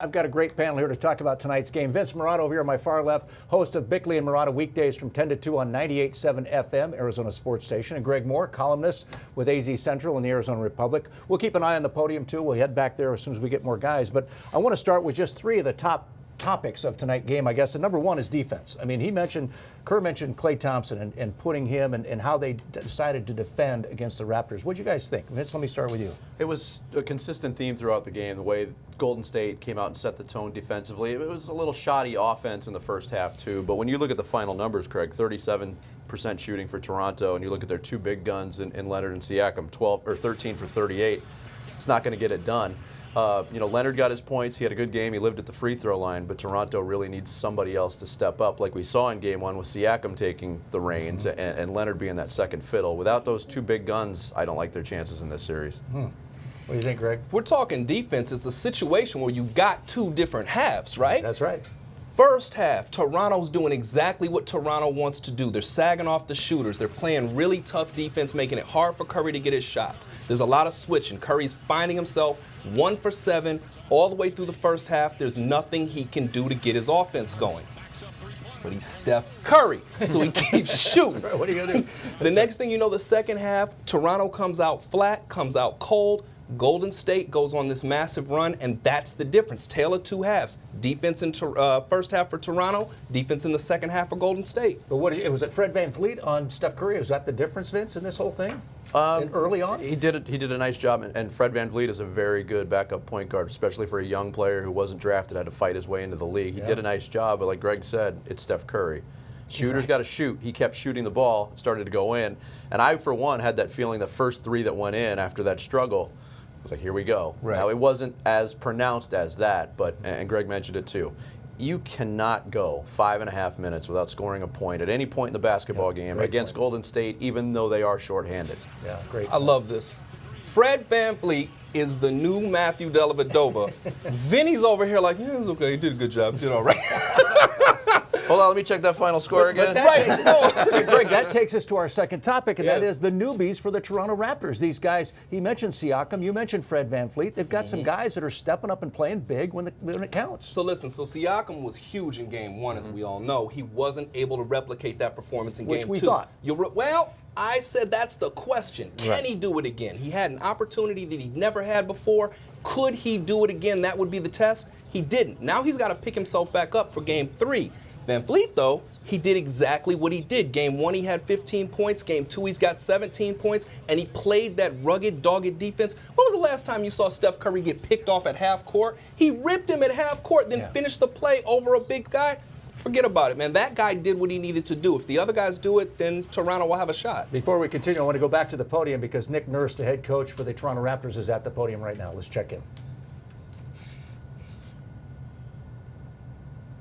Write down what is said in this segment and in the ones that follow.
I've got a great panel here to talk about tonight's game. Vince Marotta over here on my far left, host of Bickley and Marotta weekdays from 10 to 2 on 98.7 FM, Arizona Sports Station. And Greg Moore, columnist with AZ Central and the Arizona Republic. We'll keep an eye on the podium, too. We'll head back there as soon as we get more guys. But I want to start with just three of the top topics of tonight's game, I guess. And number one is defense. I mean, Kerr mentioned Klay Thompson and putting him and how they decided to defend against the Raptors. What do you guys think? Vince, let me start with you. It was a consistent theme throughout the game, the way Golden State came out and set the tone defensively. It was a little shoddy offense in the first half, too. But when you look at the final numbers, Craig, 37% shooting for Toronto, and you look at their two big guns in Leonard and Siakam, 13 for 38, it's not going to get it done. Leonard got his points. He had a good game. He lived at the free throw line, but Toronto really needs somebody else to step up, like we saw in Game 1 with Siakam taking the reins and Leonard being that second fiddle. Without those two big guns, I don't like their chances in this series. What do you think, Greg? If we're talking defense, it's a situation where you've got two different halves, right? That's right. First half, Toronto's doing exactly what Toronto wants to do. They're sagging off the shooters. They're playing really tough defense, making it hard for Curry to get his shots. There's a lot of switching. Curry's finding himself 1 for 7 all the way through the first half. There's nothing he can do to get his offense going. But he's Steph Curry, so he keeps shooting. What are you going to do? The next thing you know, the second half, Toronto comes out flat, comes out cold. Golden State goes on this massive run, and that's the difference. Tale of two halves. Defense in first half for Toronto, defense in the second half for Golden State. But was it Fred VanVleet on Steph Curry? Was that the difference, Vince, in this whole thing? Early on? He did a nice job, and Fred VanVleet is a very good backup point guard, especially for a young player who wasn't drafted, had to fight his way into the league. He did a nice job, but like Greg said, it's Steph Curry. Shooter's got to shoot. He kept shooting the ball, started to go in. And I, for one, had that feeling the first three that went in after that struggle, I was like, here we go. Right. Now, it wasn't as pronounced as that, but, and Greg mentioned it too, you cannot go 5.5 minutes without scoring a point at any point in the basketball game against Golden State, even though they are shorthanded. Yeah, great. I love this. Fred VanVleet is the new Matthew Dellavedova. Vinny's over here like, yeah, it was okay. He did a good job. He did all right. Hold on, let me check that final score again. Greg, that takes us to our second topic, and that Yes. is the newbies for the Toronto Raptors. These guys, he mentioned Siakam, you mentioned Fred VanVleet. They've got some guys that are stepping up and playing big when it counts. So listen, Siakam was huge in Game 1, as we all know. He wasn't able to replicate that performance in Game 2. Which we thought. Well, I said that's the question. Can he do it again? He had an opportunity that he never had before. Could he do it again? That would be the test. He didn't. Now he's got to pick himself back up for Game 3. VanVleet, though, he did exactly what he did. Game 1, he had 15 points. Game 2, he's got 17 points. And he played that rugged, dogged defense. When was the last time you saw Steph Curry get picked off at half court? He ripped him at half court, then finished the play over a big guy. Forget about it, man. That guy did what he needed to do. If the other guys do it, then Toronto will have a shot. Before we continue, I want to go back to the podium because Nick Nurse, the head coach for the Toronto Raptors, is at the podium right now. Let's check in.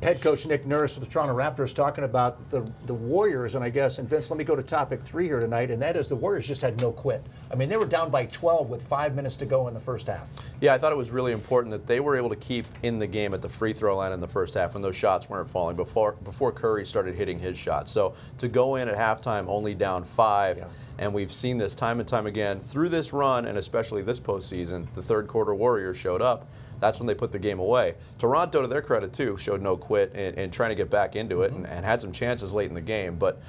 Head coach Nick Nurse of the Toronto Raptors talking about the Warriors, and Vince, let me go to topic 3 here tonight, and that is the Warriors just had no quit. I mean, they were down by 12 with 5 minutes to go in the first half. Yeah, I thought it was really important that they were able to keep in the game at the free throw line in the first half when those shots weren't falling before Curry started hitting his shot. So to go in at halftime only down 5, and we've seen this time and time again through this run, and especially this postseason, the third quarter Warriors showed up. That's when they put the game away. Toronto, to their credit, too, showed no quit in trying to get back into it and had some chances late in the game. But,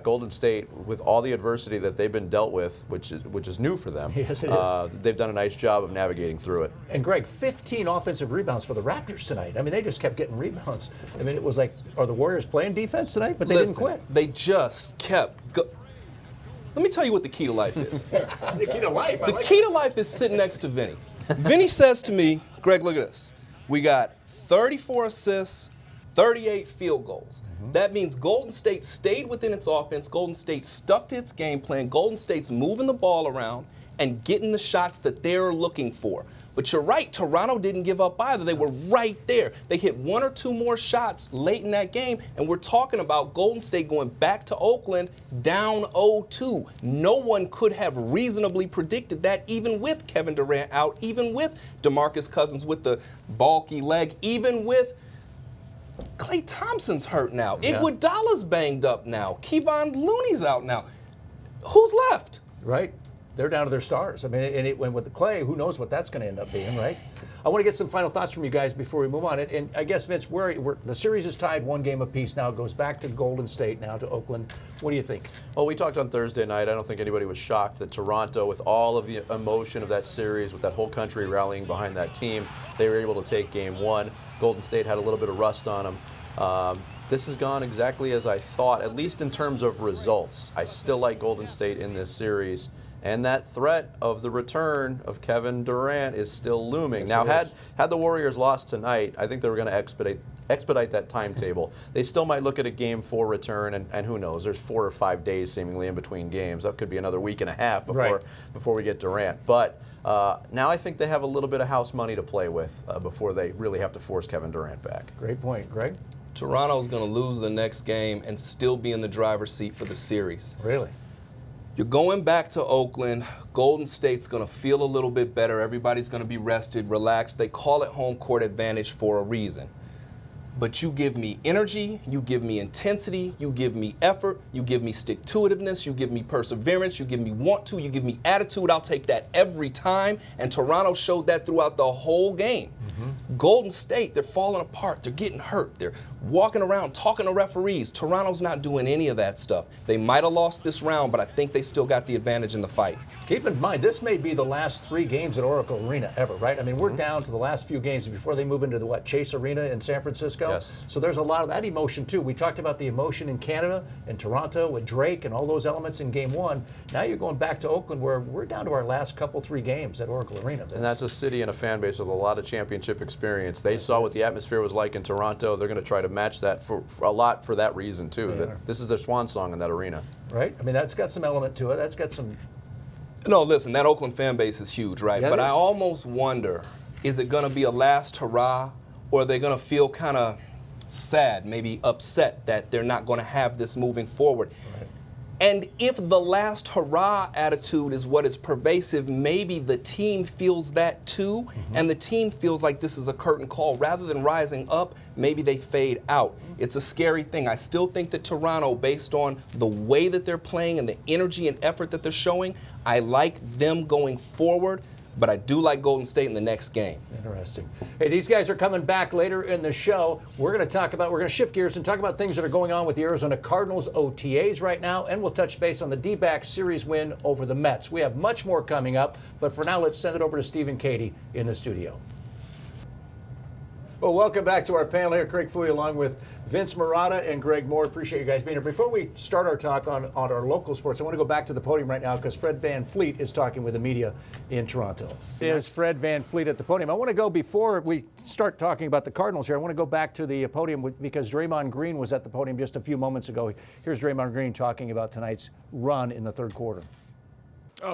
Golden State, with all the adversity that they've been dealt with, which is new for them, yes, it is. They've done a nice job of navigating through it. And, Greg, 15 offensive rebounds for the Raptors tonight. I mean, they just kept getting rebounds. I mean, it was like, are the Warriors playing defense tonight? But they didn't quit. They just kept Let me tell you what the key to life is. The key to life? The key to life is sitting next to Vinny. Vinny says to me, Greg, look at this. We got 34 assists, 38 field goals. That means Golden State stayed within its offense. Golden State stuck to its game plan. Golden State's moving the ball around and getting the shots that they're looking for. But you're right, Toronto didn't give up either. They were right there. They hit 1 or 2 more shots late in that game, and we're talking about Golden State going back to Oakland down 0-2. No one could have reasonably predicted that, even with Kevin Durant out, even with DeMarcus Cousins with the bulky leg, even with Klay Thompson's hurt now. Iguodala's banged up now. Kevon Looney's out now. Who's left? Right. They're down to their stars. I mean, and it went with the Klay. Who knows what that's going to end up being, right? I want to get some final thoughts from you guys before we move on. And I guess, Vince, the series is tied 1 game apiece now. It goes back to Golden State now, to Oakland. What do you think? Well, we talked on Thursday night. I don't think anybody was shocked that Toronto, with all of the emotion of that series, with that whole country rallying behind that team, they were able to take game 1. Golden State had a little bit of rust on them. This has gone exactly as I thought, at least in terms of results. I still like Golden State in this series. And that threat of the return of Kevin Durant is still looming. Yes, now, it had the Warriors lost tonight, I think they were going to expedite that timetable. They still might look at a Game 4 return, and who knows? There's 4 or 5 days seemingly in between games. That could be another week and a half before we get Durant. But now I think they have a little bit of house money to play with before they really have to force Kevin Durant back. Great point, Greg. Toronto's going to lose the next game and still be in the driver's seat for the series. Really? You're going back to Oakland. Golden State's going to feel a little bit better. Everybody's going to be rested, relaxed. They call it home court advantage for a reason. But you give me energy, you give me intensity, you give me effort, you give me stick-to-itiveness, you give me perseverance, you give me want to, you give me attitude. I'll take that every time. And Toronto showed that throughout the whole game. Golden State, they're falling apart. They're getting hurt. They're walking around talking to referees. Toronto's not doing any of that stuff. They might have lost this round, but I think they still got the advantage in the fight. Keep in mind, this may be the last 3 games at Oracle Arena ever, right? I mean, we're down to the last few games before they move into the, Chase Arena in San Francisco? Yes. So there's a lot of that emotion, too. We talked about the emotion in Canada and Toronto with Drake and all those elements in Game 1. Now you're going back to Oakland, where we're down to our last 3 games at Oracle Arena. And that's a city and a fan base with a lot of championship experience. They saw what the atmosphere was like in Toronto. They're going to try to match that for a lot for that reason, too. This is their swan song in that arena. Right? I mean, that's got some element to it. That's got some... No, listen, that Oakland fan base is huge, right? Yeah, but I almost wonder, is it going to be a last hurrah, or are they going to feel kind of sad, maybe upset that they're not going to have this moving forward? Right. And if the last hurrah attitude is what is pervasive, maybe the team feels that too, and the team feels like this is a curtain call. Rather than rising up, maybe they fade out. It's a scary thing. I still think that Toronto, based on the way that they're playing and the energy and effort that they're showing, I like them going forward. But I do like Golden State in the next game. Interesting. Hey, these guys are coming back later in the show. We're going to shift gears and talk about things that are going on with the Arizona Cardinals OTAs right now, and we'll touch base on the D-backs series win over the Mets. We have much more coming up, but for now, let's send it over to Stephen Katie in the studio. Well, welcome back to our panel here. Craig Fouye along with Vince Marotta and Greg Moore. Appreciate you guys being here. Before we start our talk on our local sports, I want to go back to the podium right now because Fred VanVleet is talking with the media in Toronto. There's Fred VanVleet at the podium. I want to go, before we start talking about the Cardinals here, I want to go back to the podium because Draymond Green was at the podium just a few moments ago. Here's Draymond Green talking about tonight's run in the third quarter.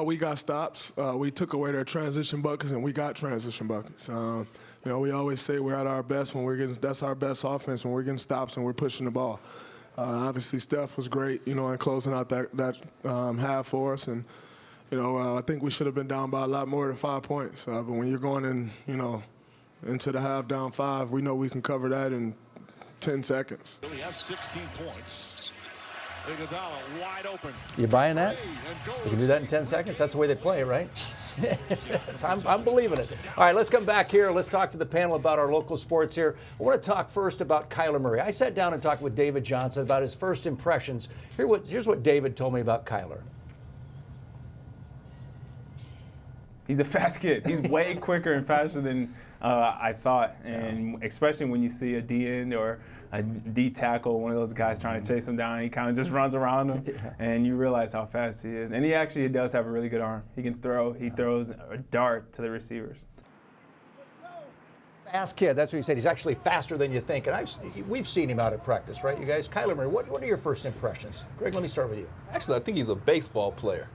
We got stops. We took away their transition buckets, and we got transition buckets. We always say we're at our best when that's our best offense, when we're getting stops and we're pushing the ball. Obviously, Steph was great, in closing out that half for us. And, I think we should have been down by a lot more than 5 points. But when you're going in, into the half down 5, we know we can cover that in 10 seconds. He has 16 points. Iguodala wide open. You buying that? You can do that in 10 seconds? That's the way they play, right? Yes, I'm believing it. All right, let's come back here. Let's talk to the panel about our local sports here. I want to talk first about Kyler Murray. I sat down and talked with David Johnson about his first impressions. Here's what David told me about Kyler. He's a fast kid. He's way quicker and faster than I thought. And especially when you see a D-end or a D-tackle, one of those guys trying to chase him down, he kind of just runs around him, and you realize how fast he is. And he actually does have a really good arm. He can throw. He throws a dart to the receivers. Fast kid, that's what he said. He's actually faster than you think. And we've seen him out at practice, right, you guys? Kyler Murray, what are your first impressions? Greg, let me start with you. Actually, I think he's a baseball player.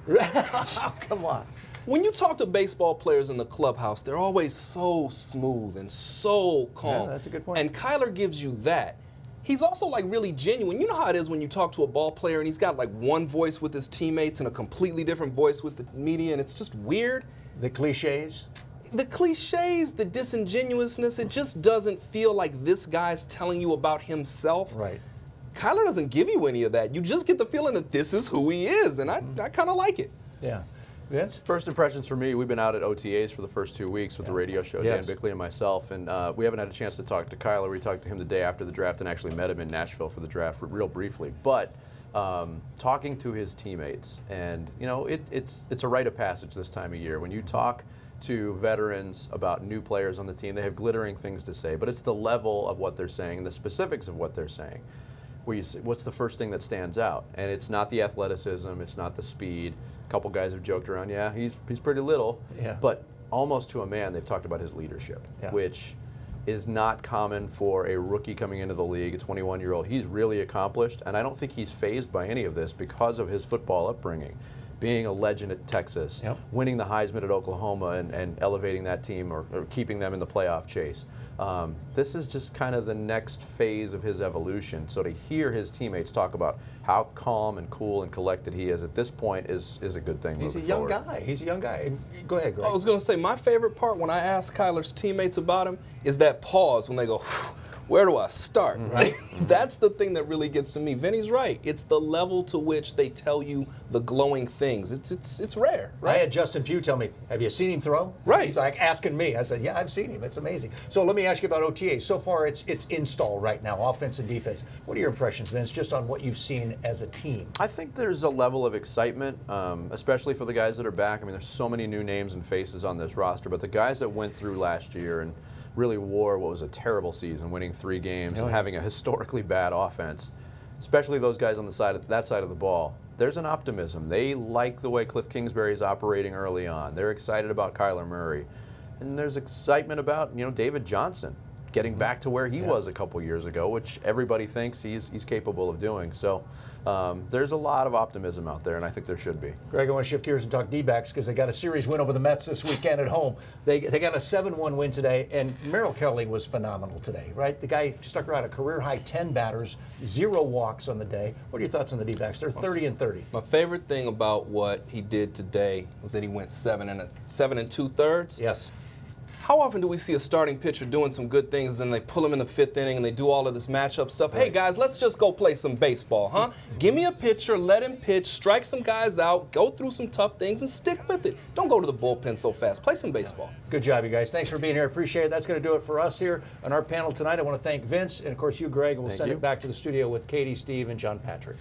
Come on. When you talk to baseball players in the clubhouse, they're always so smooth and so calm. Yeah, that's a good point. And Kyler gives you that. He's also really genuine. You know how it is when you talk to a ball player and he's got one voice with his teammates and a completely different voice with the media, and it's just weird. The cliches. The cliches, the disingenuousness, it just doesn't feel like this guy's telling you about himself. Right. Kyler doesn't give you any of that. You just get the feeling that this is who he is, and I kind of like it. Yeah. Vince? First impressions for me, we've been out at OTAs for the first 2 weeks with the radio show, Yes. Dan Bickley and myself, and we haven't had a chance to talk to Kyler. We talked to him the day after the draft and actually met him in Nashville for the draft real briefly. But talking to his teammates, and it's a rite of passage this time of year. When you talk to veterans about new players on the team, they have glittering things to say, but it's the level of what they're saying and the specifics of what they're saying. Where you say, what's the first thing that stands out? And it's not the athleticism, it's not the speed. A couple guys have joked around, yeah, he's pretty little, but almost to a man, they've talked about his leadership, which is not common for a rookie coming into the league, a 21-year-old. He's really accomplished, and I don't think he's fazed by any of this because of his football upbringing. Being a legend at Texas, winning the Heisman at Oklahoma and elevating that team or keeping them in the playoff chase. This is just kind of the next phase of his evolution. So to hear his teammates talk about how calm and cool and collected he is at this point is a good thing. He's a moving young forward. guy. He's a young guy. Go ahead, Greg. I was going to say, my favorite part when I ask Kyler's teammates about him is that pause when they go, where do I start, right? That's the thing that really gets to me. Vinny's right. It's the level to which they tell you the glowing things. It's rare, right? I had Justin Pugh tell me, have you seen him throw? Right. He's like asking me. I said, yeah, I've seen him. It's amazing. So let me ask you about OTA. So far, it's install right now, offense and defense. What are your impressions, Vince, just on what you've seen as a team? I think there's a level of excitement, especially for the guys that are back. I mean, there's so many new names and faces on this roster, but the guys that went through last year and really wore what was a terrible season, winning 3 games and having a historically bad offense, especially those guys on that side of the ball, there's an optimism. They like the way Cliff Kingsbury is operating early on. They're excited about Kyler Murray. And there's excitement about, David Johnson getting back to where he was a couple years ago, which everybody thinks he's capable of doing. So there's a lot of optimism out there, and I think there should be. Greg, I want to shift gears and talk D-backs because they got a series win over the Mets this weekend at home. They got a 7-1 win today, and Merrill Kelly was phenomenal today, right? The guy stuck around a career-high 10 batters, 0 walks on the day. What are your thoughts on the D-backs? They're 30-30. My favorite thing about what he did today was that he went 7 2/3. Yes. How often do we see a starting pitcher doing some good things, then they pull him in the 5th inning and they do all of this matchup stuff? Hey guys, let's just go play some baseball, huh? Give me a pitcher, let him pitch, strike some guys out, go through some tough things and stick with it. Don't go to the bullpen so fast. Play some baseball. Good job, you guys. Thanks for being here. Appreciate it. That's going to do it for us here on our panel tonight. I want to thank Vince and, of course, you, Greg, and we'll send it back to the studio with Katie, Steve, and John Patrick.